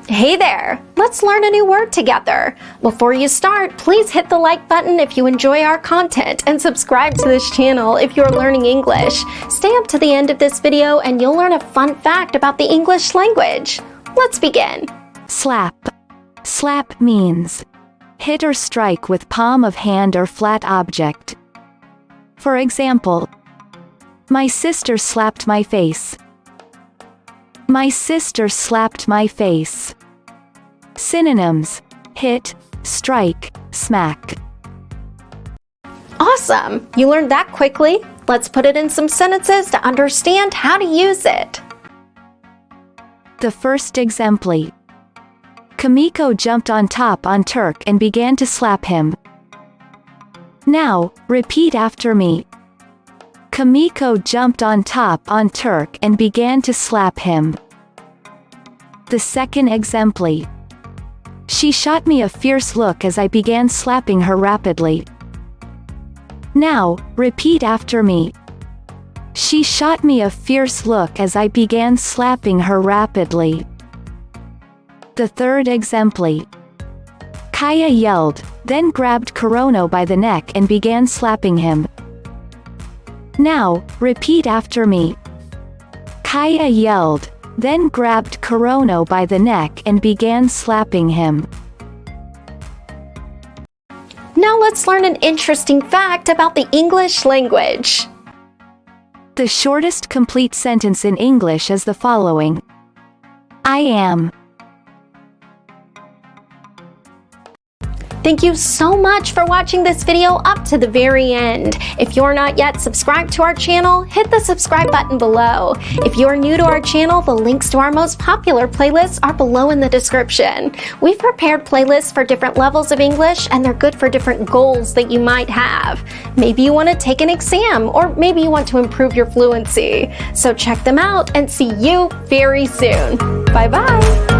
Hey there! Let's learn a new word together. Before you start, please hit the like button if you enjoy our content and subscribe to this channel if you're learning English. Stay up to the end of this video and you'll learn a fun fact about the English language. Let's begin. Slap. Slap means hit or strike with palm of hand or flat object. For example, my sister slapped my face. My sister slapped my face. Synonyms: hit, strike, smack. Awesome! You learned that quickly. Let's put it in some sentences to understand how to use it. The first example. Kamiko jumped on top on Turk and began to slap him. Now, repeat after me. Kamiko jumped on top on Turk and began to slap him. The second example. She shot me a fierce look as I began slapping her rapidly. Now, repeat after me. She shot me a fierce look as I began slapping her rapidly. The third example. Kaya yelled, then grabbed Kurono by the neck and began slapping him. Now, repeat after me. Kaya yelled, then grabbed Kurono by the neck and began slapping him. Now let's learn an interesting fact about the English language. The shortest complete sentence in English is the following. I am. Thank you so much for watching this video up to the very end. If you're not yet subscribed to our channel, hit the subscribe button below. If you're new to our channel, the links to our most popular playlists are below in the description. We've prepared playlists for different levels of English, and they're good for different goals that you might have. Maybe you want to take an exam, or maybe you want to improve your fluency. So check them out and see you very soon. Bye-bye.